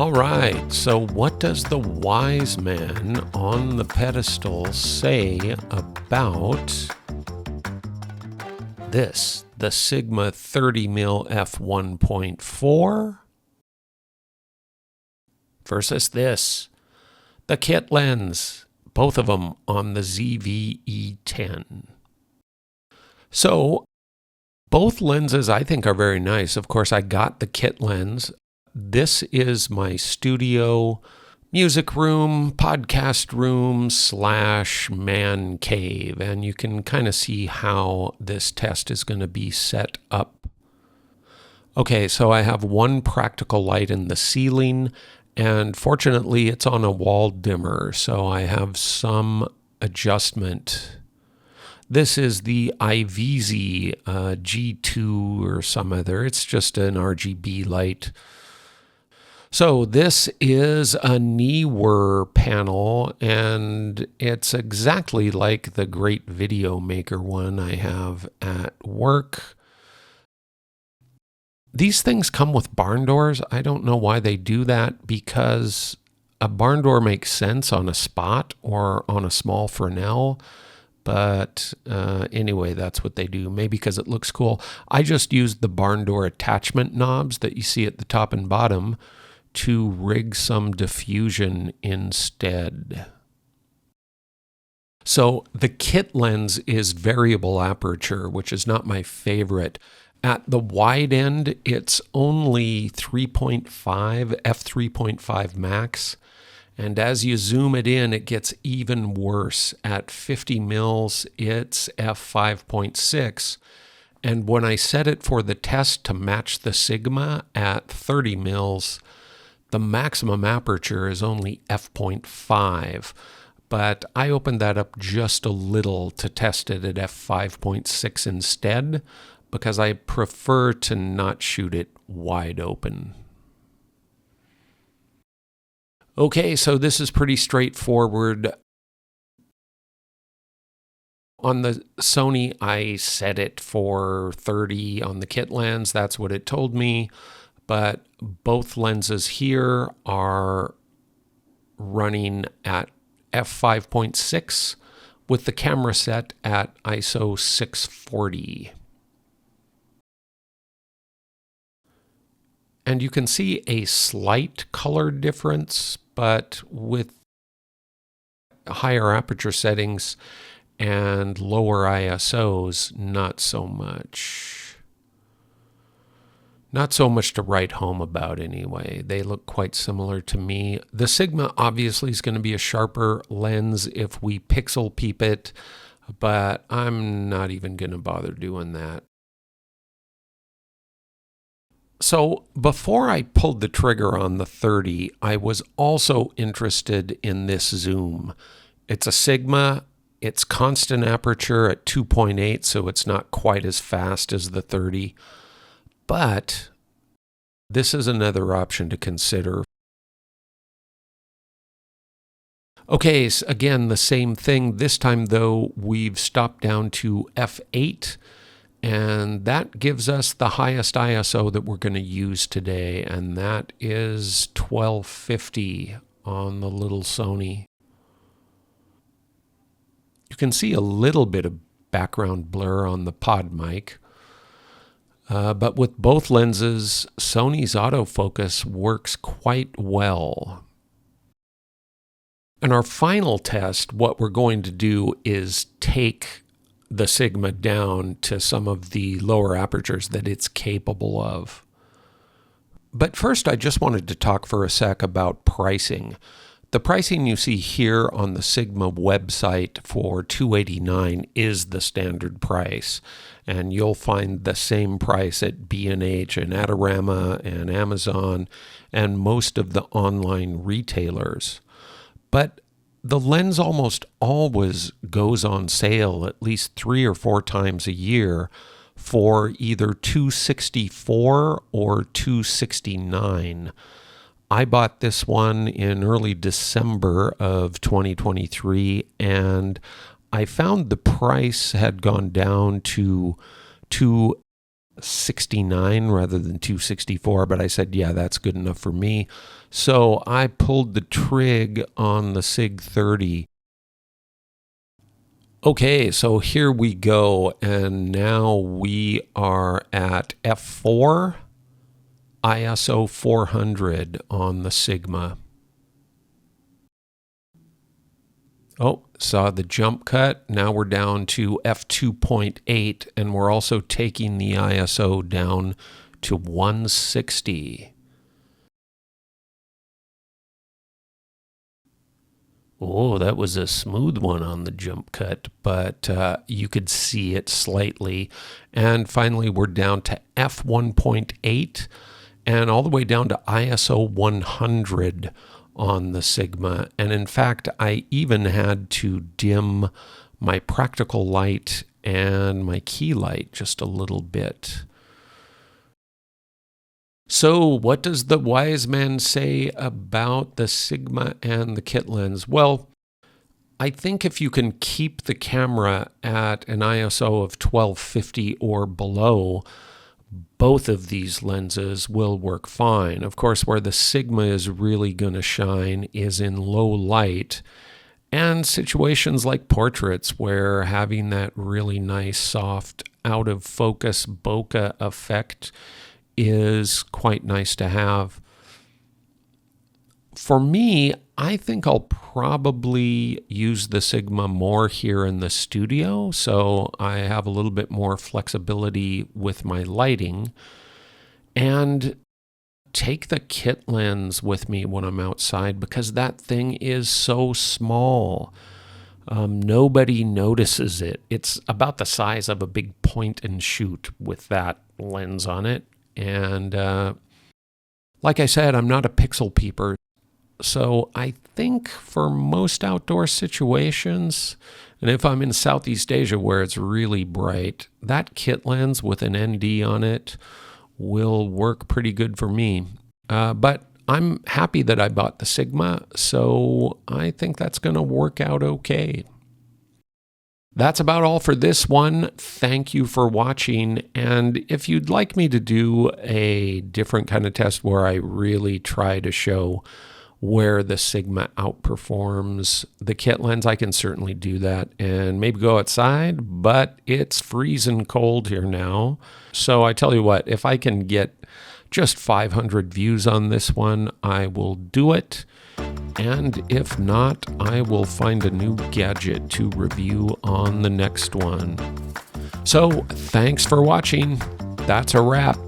All right, so what does the wise man on the pedestal say about this, the Sigma 30mm f1.4 versus this, the kit lens, both of them on the ZV-E10. So both lenses I think are very nice. Of course, I got the kit lens. This is my studio, music room, podcast room / man cave. And you can kind of see how this test is going to be set up. Okay, so I have one practical light in the ceiling, and fortunately it's on a wall dimmer, so I have some adjustment. This is the IVZ G2 or some other. It's just an RGB light. So this is a Neewer panel, and it's exactly like the great video maker one I have at work. These things come with barn doors. I don't know why they do that, because a barn door makes sense on a Spot or on a small Fresnel. But anyway, that's what they do. Maybe because it looks cool. I just used the barn door attachment knobs that you see at the top and bottom to rig some diffusion instead. So the kit lens is variable aperture, which is not my favorite. At the wide end, it's only 3.5, f3.5 max. And as you zoom it in, it gets even worse. At 50 mils, it's f5.6. And when I set it for the test to match the Sigma at 30 mils, the maximum aperture is only f.5. But I opened that up just a little to test it at f5.6 instead, because I prefer to not shoot it wide open. Okay, so this is pretty straightforward. On the Sony, I set it for 30 on the kit lens. That's what it told me. But both lenses here are running at f5.6 with the camera set at ISO 640. And you can see a slight color difference, but with higher aperture settings and lower ISOs, not so much. Not so much to write home about anyway. They look quite similar to me. The Sigma obviously is going to be a sharper lens if we pixel peep it, but I'm not even going to bother doing that. So before I pulled the trigger on the 30, I was also interested in this zoom. It's a Sigma. It's constant aperture at 2.8, so it's not quite as fast as the 30. But this is another option to consider. Okay, so again, the same thing. This time, though, we've stopped down to f8. And that gives us the highest ISO that we're going to use today, and that is 1250 on the little Sony. You can see a little bit of background blur on the pod mic, but with both lenses, Sony's autofocus works quite well. In our final test, what we're going to do is take the Sigma down to some of the lower apertures that it's capable of. But first, I just wanted to talk for a sec about pricing. The pricing you see here on the Sigma website for $289 is the standard price, and you'll find the same price at B&H and Adorama and Amazon and most of the online retailers. But the lens almost always goes on sale at least 3 or 4 times a year for either $264 or $269. I bought this one in early December of 2023, and I found the price had gone down to 269 rather than 264, but I said, yeah, that's good enough for me. So I pulled the trig on the SIG 30. Okay, so here we go, and now we are at f4, ISO 400 on the Sigma. Oh, saw the jump cut. Now we're down to f2.8, and we're also taking the ISO down to 160. Oh, that was a smooth one on the jump cut, but you could see it slightly. And finally, we're down to f1.8 and all the way down to ISO 100 on the Sigma. And in fact, I even had to dim my practical light and my key light just a little bit. So what does the wise man say about the Sigma and the kit lens? Well, I think if you can keep the camera at an ISO of 1250 or below, both of these lenses will work fine. Of course, where the Sigma is really going to shine is in low light and situations like portraits where having that really nice, soft, out of focus bokeh effect is quite nice to have. For me, I think I'll probably use the Sigma more here in the studio, so I have a little bit more flexibility with my lighting, and take the kit lens with me when I'm outside because that thing is so small. Nobody notices it. It's about the size of a big point and shoot with that lens on it. And like I said, I'm not a pixel peeper. So I think for most outdoor situations, and if I'm in Southeast Asia where it's really bright, that kit lens with an ND on it will work pretty good for me. But I'm happy that I bought the Sigma, so I think that's going to work out okay. That's about all for this one. Thank you for watching. And if you'd like me to do a different kind of test where I really try to show where the Sigma outperforms the kit lens, I can certainly do that and maybe go outside, but it's freezing cold here now. So I tell you what, if I can get just 500 views on this one, I will do it. And if not, I will find a new gadget to review on the next one. So thanks for watching. That's a wrap.